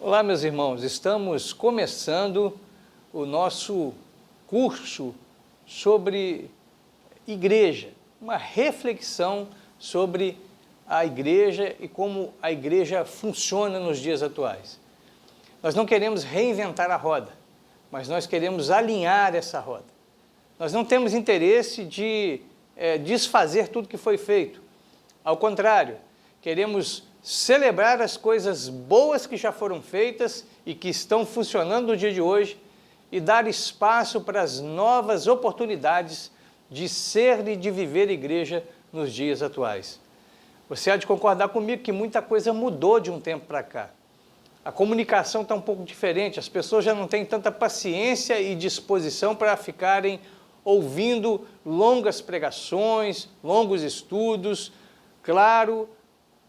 Olá, meus irmãos, estamos começando o nosso curso sobre igreja, uma reflexão sobre a igreja e como a igreja funciona nos dias atuais. Nós não queremos reinventar a roda, mas nós queremos alinhar essa roda. Nós não temos interesse de desfazer tudo que foi feito. Ao contrário, queremos celebrar as coisas boas que já foram feitas e que estão funcionando no dia de hoje e dar espaço para as novas oportunidades de ser e de viver igreja nos dias atuais. Você há de concordar comigo que muita coisa mudou de um tempo para cá. A comunicação está um pouco diferente, as pessoas já não têm tanta paciência e disposição para ficarem ouvindo longas pregações, longos estudos. Claro,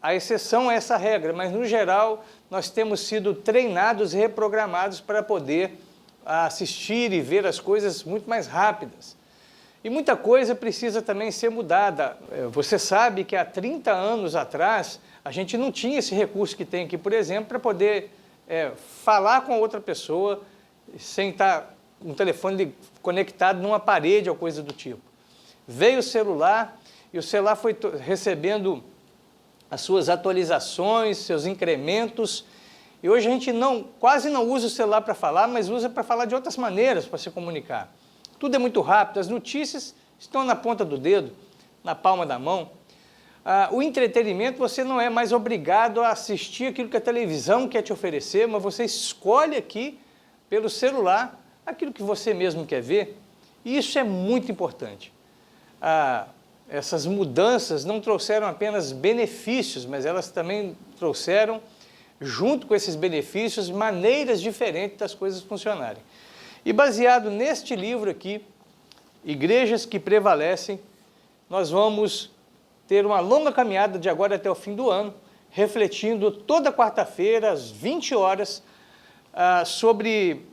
a exceção é essa regra, mas no geral nós temos sido treinados e reprogramados para poder assistir e ver as coisas muito mais rápidas. E muita coisa precisa também ser mudada. Você sabe que há 30 anos atrás a gente não tinha esse recurso que tem aqui, por exemplo, para poder falar com a outra pessoa sem estar um telefone conectado numa parede ou coisa do tipo. Veio o celular e o celular foi recebendo as suas atualizações, seus incrementos, e hoje a gente quase não usa o celular para falar, mas usa para falar de outras maneiras para se comunicar. Tudo é muito rápido, as notícias estão na ponta do dedo, na palma da mão. O entretenimento, você não é mais obrigado a assistir aquilo que a televisão quer te oferecer, mas você escolhe aqui, pelo celular, aquilo que você mesmo quer ver, e isso é muito importante. Essas mudanças não trouxeram apenas benefícios, mas elas também trouxeram, junto com esses benefícios, maneiras diferentes das coisas funcionarem. E baseado neste livro aqui, Igrejas que Prevalecem, nós vamos ter uma longa caminhada de agora até o fim do ano, refletindo toda quarta-feira, às 20 horas, sobre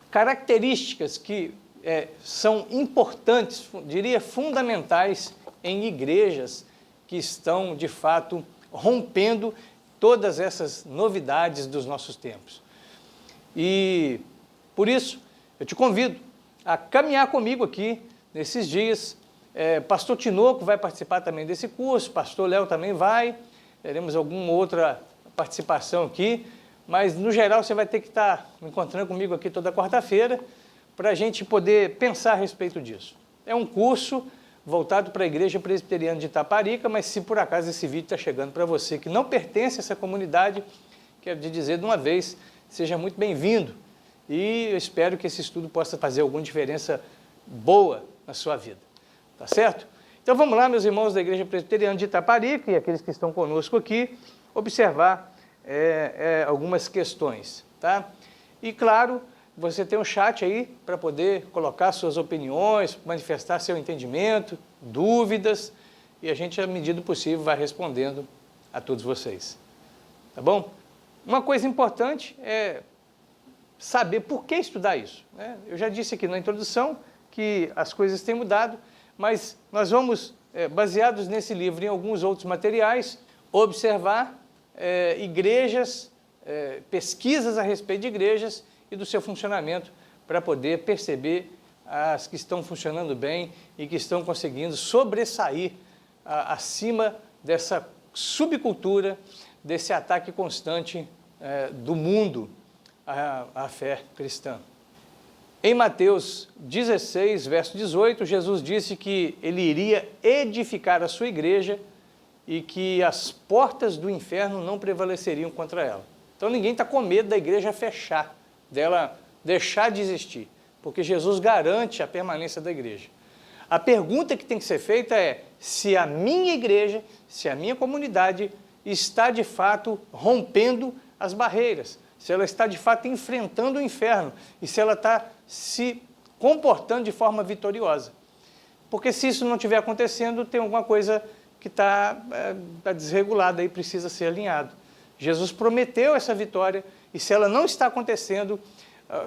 características que são importantes, diria fundamentais, em igrejas que estão, de fato, rompendo todas essas novidades dos nossos tempos. E, por isso, eu te convido a caminhar comigo aqui nesses dias. Pastor Tinoco vai participar também desse curso, Pastor Léo também vai, teremos alguma outra participação aqui, mas, no geral, você vai ter que estar encontrando comigo aqui toda quarta-feira para a gente poder pensar a respeito disso. É um curso voltado para a Igreja Presbiteriana de Itaparica, mas se por acaso esse vídeo está chegando para você que não pertence a essa comunidade, quero te dizer de uma vez, seja muito bem-vindo e eu espero que esse estudo possa fazer alguma diferença boa na sua vida, tá certo? Então vamos lá, meus irmãos da Igreja Presbiteriana de Itaparica e aqueles que estão conosco aqui, observar algumas questões, tá? E claro, você tem um chat aí para poder colocar suas opiniões, manifestar seu entendimento, dúvidas, e a gente, à medida do possível, vai respondendo a todos vocês. Tá bom? Uma coisa importante é saber por que estudar isso, né? Eu já disse aqui na introdução que as coisas têm mudado, mas nós vamos, baseados nesse livro e em alguns outros materiais, observar igrejas, pesquisas a respeito de igrejas e do seu funcionamento para poder perceber as que estão funcionando bem e que estão conseguindo sobressair acima dessa subcultura, desse ataque constante do mundo à fé cristã. Em Mateus 16, verso 18, Jesus disse que ele iria edificar a sua igreja e que as portas do inferno não prevaleceriam contra ela. Então ninguém está com medo da igreja fechar, dela deixar de existir, porque Jesus garante a permanência da igreja. A pergunta que tem que ser feita é se a minha igreja, se a minha comunidade está de fato rompendo as barreiras, se ela está de fato enfrentando o inferno e se ela está se comportando de forma vitoriosa. Porque se isso não estiver acontecendo, tem alguma coisa que está desregulada e precisa ser alinhado. Jesus prometeu essa vitória e se ela não está acontecendo,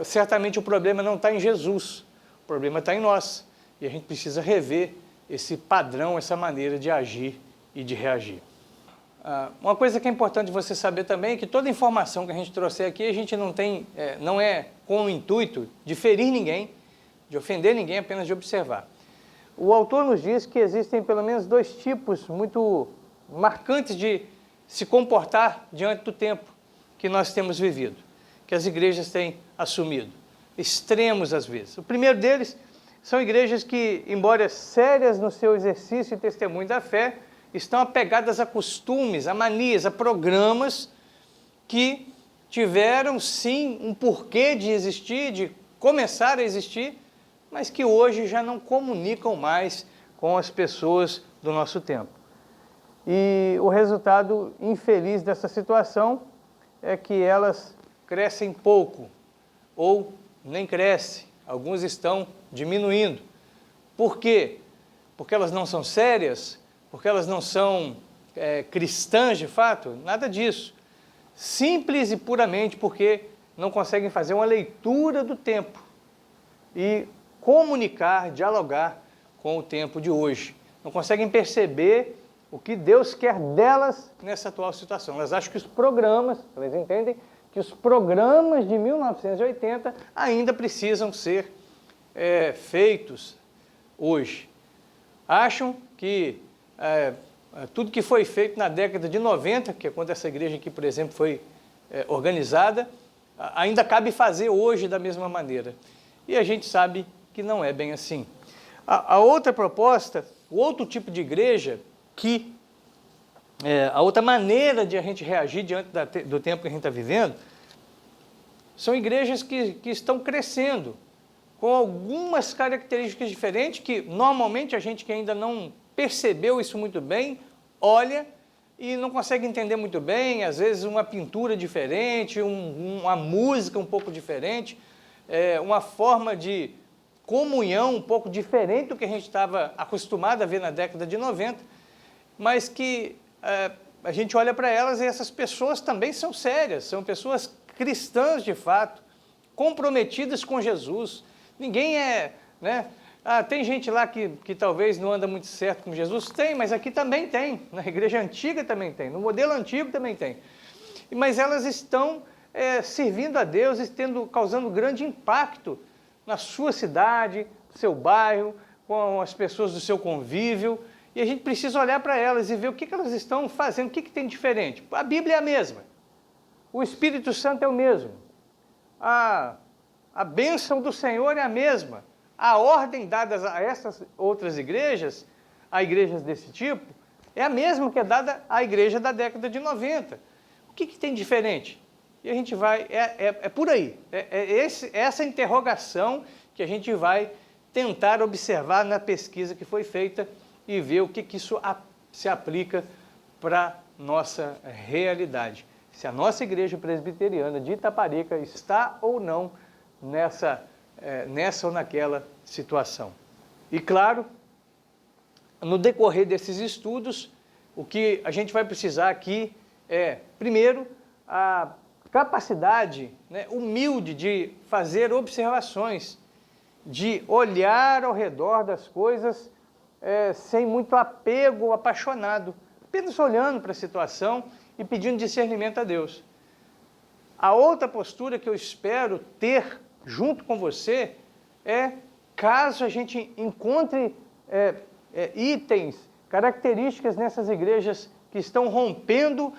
certamente o problema não está em Jesus, o problema está em nós. E a gente precisa rever esse padrão, essa maneira de agir e de reagir. Uma coisa que é importante você saber também é que toda informação que a gente trouxer aqui, a gente não é com o intuito de ferir ninguém, de ofender ninguém, apenas de observar. O autor nos diz que existem pelo menos 2 tipos muito marcantes de se comportar diante do tempo que nós temos vivido, que as igrejas têm assumido, extremos às vezes. O primeiro deles são igrejas que, embora sérias no seu exercício e testemunho da fé, estão apegadas a costumes, a manias, a programas que tiveram sim um porquê de existir, de começar a existir, mas que hoje já não comunicam mais com as pessoas do nosso tempo. E o resultado infeliz dessa situação é que elas crescem pouco ou nem crescem. Alguns estão diminuindo. Por quê? Porque elas não são sérias? Porque elas não são cristãs de fato? Nada disso. Simples e puramente porque não conseguem fazer uma leitura do tempo e comunicar, dialogar com o tempo de hoje. Não conseguem perceber o que Deus quer delas nessa atual situação. Elas acham que elas entendem que os programas de 1980 ainda precisam ser feitos hoje. Acham que tudo que foi feito na década de 90, que é quando essa igreja aqui, por exemplo, foi organizada, ainda cabe fazer hoje da mesma maneira. E a gente sabe que não é bem assim. A outra proposta, o outro tipo de igreja, a outra maneira de a gente reagir diante do tempo que a gente está vivendo, são igrejas que estão crescendo, com algumas características diferentes, que normalmente a gente que ainda não percebeu isso muito bem, olha e não consegue entender muito bem, às vezes uma pintura diferente, uma música um pouco diferente, uma forma de comunhão um pouco diferente do que a gente estava acostumado a ver na década de 90, mas que a gente olha para elas e essas pessoas também são sérias, são pessoas cristãs de fato, comprometidas com Jesus. Ninguém tem gente lá que talvez não anda muito certo com Jesus? Tem, mas aqui também tem, na igreja antiga também tem, no modelo antigo também tem. Mas elas estão servindo a Deus e causando grande impacto na sua cidade, no seu bairro, com as pessoas do seu convívio, e a gente precisa olhar para elas e ver o que elas estão fazendo, o que tem diferente. A Bíblia é a mesma, o Espírito Santo é o mesmo, a bênção do Senhor é a mesma, a ordem dada a essas outras igrejas, a igrejas desse tipo, é a mesma que é dada à igreja da década de 90. O que tem diferente? E a gente vai, por aí, essa interrogação que a gente vai tentar observar na pesquisa que foi feita e ver o que isso se aplica para a nossa realidade. Se a nossa igreja presbiteriana de Itaparica está ou não nessa ou naquela situação. E claro, no decorrer desses estudos, o que a gente vai precisar aqui é, primeiro, a capacidade humilde de fazer observações, de olhar ao redor das coisas sem muito apego apaixonado, apenas olhando para a situação e pedindo discernimento a Deus. A outra postura que eu espero ter junto com você caso a gente encontre itens, características nessas igrejas que estão rompendo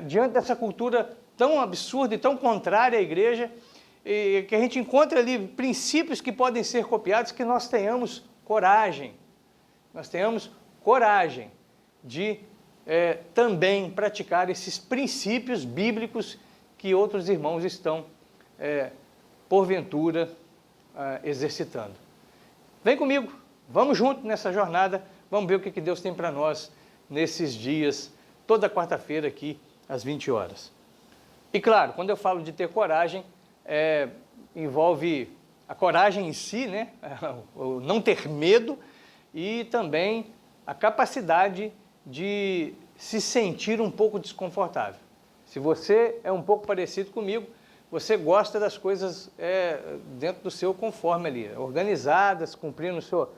diante dessa cultura tão absurda e tão contrária à igreja, e que a gente encontre ali princípios que podem ser copiados, que nós tenhamos coragem de também praticar esses princípios bíblicos que outros irmãos estão, porventura, exercitando. Vem comigo, vamos junto nessa jornada, vamos ver o que Deus tem para nós nesses dias, toda quarta-feira aqui, às 20 horas. E claro, quando eu falo de ter coragem, envolve a coragem em si, o não ter medo e também a capacidade de se sentir um pouco desconfortável. Se você é um pouco parecido comigo, você gosta das coisas dentro do seu conforme ali, organizadas, cumprindo o seu,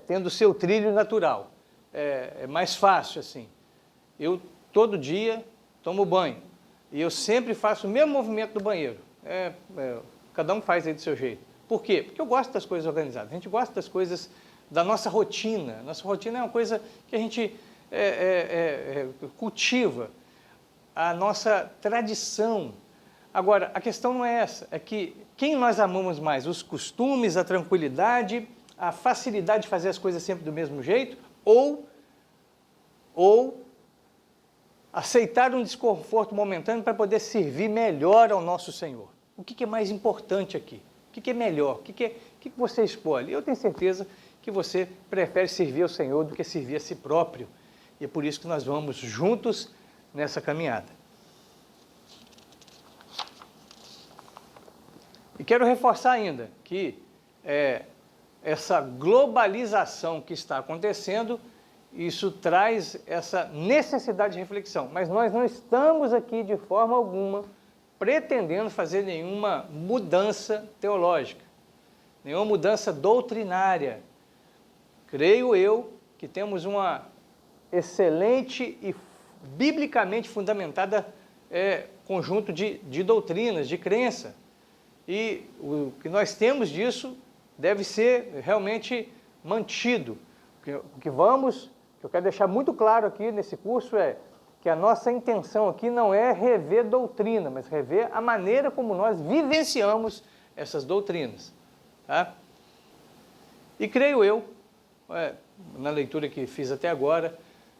tendo o seu trilho natural. É mais fácil assim. eu todo dia tomo banho e eu sempre faço o mesmo movimento do banheiro. Cada um faz aí do seu jeito. Por quê? Porque eu gosto das coisas organizadas, a gente gosta das coisas da nossa rotina. Nossa rotina é uma coisa que a gente cultiva, a nossa tradição. Agora, a questão não é essa, é que quem nós amamos mais? Os costumes, a tranquilidade, a facilidade de fazer as coisas sempre do mesmo jeito, ou aceitar um desconforto momentâneo para poder servir melhor ao nosso Senhor? O que é mais importante aqui? O que é melhor? O que você escolhe? Eu tenho certeza que você prefere servir ao Senhor do que servir a si próprio. E é por isso que nós vamos juntos nessa caminhada. E quero reforçar ainda que essa globalização que está acontecendo, isso traz essa necessidade de reflexão. Mas nós não estamos aqui de forma alguma pretendendo fazer nenhuma mudança teológica, nenhuma mudança doutrinária. Creio eu que temos uma excelente e biblicamente fundamentada conjunto de doutrinas, de crença. E o que nós temos disso deve ser realmente mantido. O que eu quero deixar muito claro aqui nesse curso é que a nossa intenção aqui não é rever doutrina, mas rever a maneira como nós vivenciamos essas doutrinas. Tá? E creio eu, na leitura que fiz até agora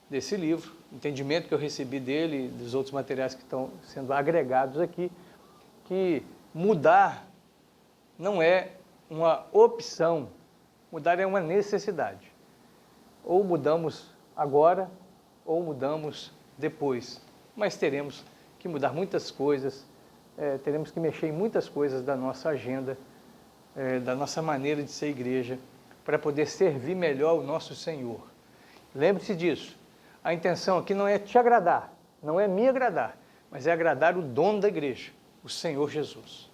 desse livro, entendimento que eu recebi dele e dos outros materiais que estão sendo agregados aqui, que mudar não é uma opção, mudar é uma necessidade. Ou mudamos agora, ou mudamos depois. Mas teremos que mudar muitas coisas, teremos que mexer em muitas coisas da nossa agenda, da nossa maneira de ser igreja, para poder servir melhor o nosso Senhor. Lembre-se disso. A intenção aqui não é te agradar, não é me agradar, mas é agradar o dono da igreja, o Senhor Jesus.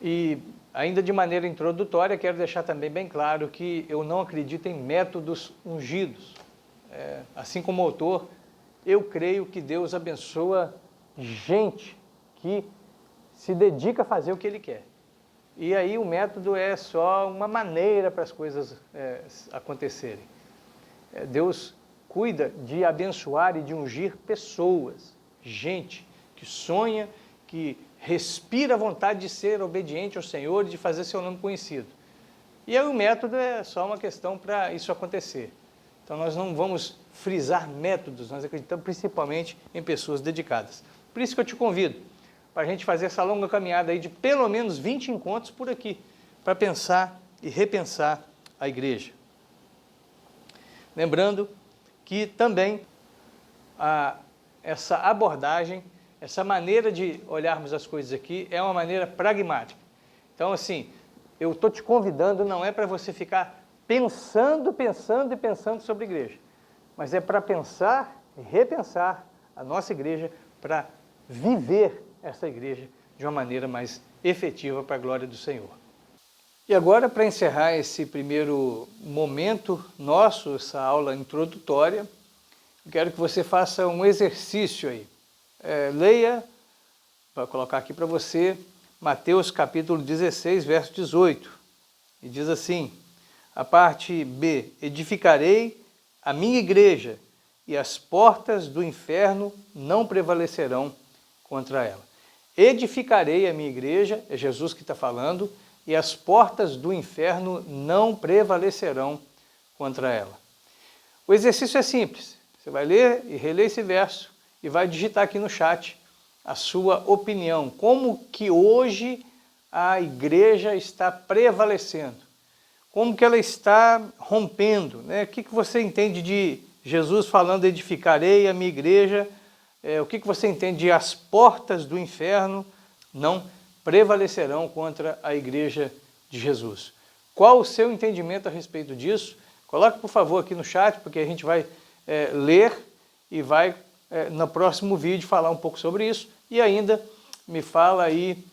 E ainda de maneira introdutória, quero deixar também bem claro que eu não acredito em métodos ungidos. Assim como autor, eu creio que Deus abençoa gente que se dedica a fazer o que Ele quer. E aí o método é só uma maneira para as coisas acontecerem. Deus cuida de abençoar e de ungir pessoas, gente que sonha, que respira a vontade de ser obediente ao Senhor e de fazer seu nome conhecido. E aí o método é só uma questão para isso acontecer. Então nós não vamos frisar métodos, nós acreditamos principalmente em pessoas dedicadas. Por isso que eu te convido para a gente fazer essa longa caminhada aí de pelo menos 20 encontros por aqui, para pensar e repensar a igreja. Lembrando que também essa abordagem, essa maneira de olharmos as coisas aqui é uma maneira pragmática. Então, assim, eu estou te convidando, não é para você ficar pensando sobre a igreja, mas é para pensar e repensar a nossa igreja, para viver essa igreja de uma maneira mais efetiva para a glória do Senhor. E agora, para encerrar esse primeiro momento nosso, essa aula introdutória, eu quero que você faça um exercício aí. Leia, vou colocar aqui para você, Mateus capítulo 16, verso 18. E diz assim, a parte B, edificarei a minha igreja e as portas do inferno não prevalecerão contra ela. Edificarei a minha igreja, é Jesus que está falando, e as portas do inferno não prevalecerão contra ela. O exercício é simples. Você vai ler e reler esse verso e vai digitar aqui no chat a sua opinião. Como que hoje a igreja está prevalecendo? Como que ela está rompendo? Né? O que você entende de Jesus falando edificarei a minha igreja? O que você entende de as portas do inferno não prevalecerão contra a igreja de Jesus? Qual o seu entendimento a respeito disso? Coloque, por favor, aqui no chat, porque a gente vai ler e vai, no próximo vídeo, falar um pouco sobre isso. E ainda me fala aí,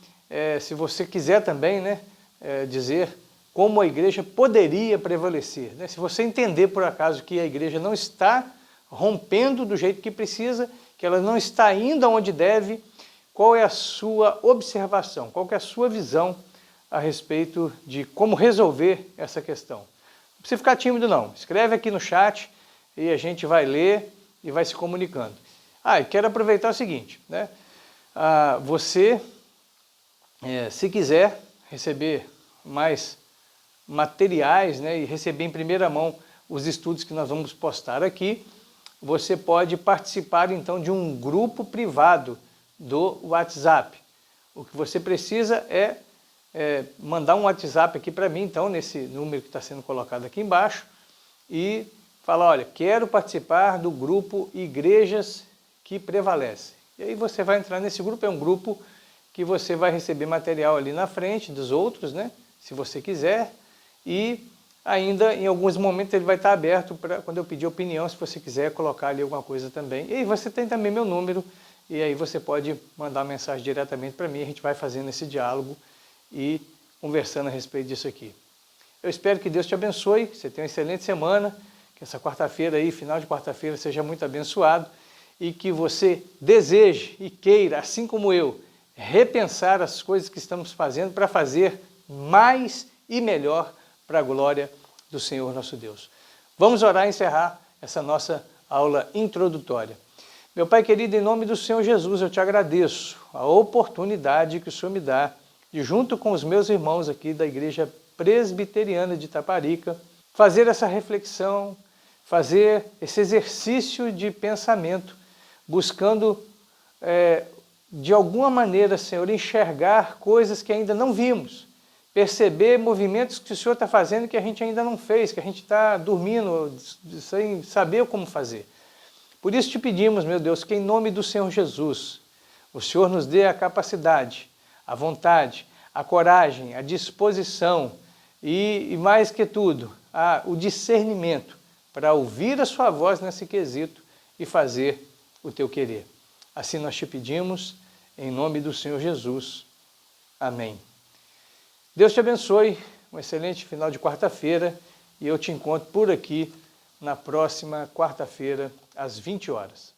se você quiser também, né, dizer como a igreja poderia prevalecer. Né? Se você entender, por acaso, que a igreja não está rompendo do jeito que precisa, que ela não está indo aonde deve. Qual é a sua observação? Qual que é a sua visão a respeito de como resolver essa questão? Não precisa ficar tímido não, escreve aqui no chat e a gente vai ler e vai se comunicando. E quero aproveitar o seguinte, né? Você, se quiser receber mais materiais, né, e receber em primeira mão os estudos que nós vamos postar aqui, você pode participar então de um grupo privado do WhatsApp. O que você precisa é mandar um WhatsApp aqui para mim, então, nesse número que está sendo colocado aqui embaixo, e falar, olha, quero participar do grupo Igrejas que Prevalecem. E aí você vai entrar nesse grupo, é um grupo que você vai receber material ali na frente dos outros, né, se você quiser, e ainda em alguns momentos ele vai estar aberto para quando eu pedir opinião, se você quiser colocar ali alguma coisa também. E aí você tem também meu número, e aí você pode mandar uma mensagem diretamente para mim, a gente vai fazendo esse diálogo e conversando a respeito disso aqui. Eu espero que Deus te abençoe, que você tenha uma excelente semana, que essa quarta-feira aí, final de quarta-feira, seja muito abençoado e que você deseje e queira, assim como eu, repensar as coisas que estamos fazendo para fazer mais e melhor para a glória do Senhor nosso Deus. Vamos orar e encerrar essa nossa aula introdutória. Meu Pai querido, em nome do Senhor Jesus, eu te agradeço a oportunidade que o Senhor me dá de, junto com os meus irmãos aqui da Igreja Presbiteriana de Itaparica, fazer essa reflexão, fazer esse exercício de pensamento, buscando, de alguma maneira, Senhor, enxergar coisas que ainda não vimos, perceber movimentos que o Senhor está fazendo que a gente ainda não fez, que a gente está dormindo sem saber como fazer. Por isso te pedimos, meu Deus, que em nome do Senhor Jesus, o Senhor nos dê a capacidade, a vontade, a coragem, a disposição e mais que tudo, o discernimento para ouvir a sua voz nesse quesito e fazer o teu querer. Assim nós te pedimos, em nome do Senhor Jesus. Amém. Deus te abençoe, um excelente final de quarta-feira e eu te encontro por aqui na próxima quarta-feira, às 20 horas.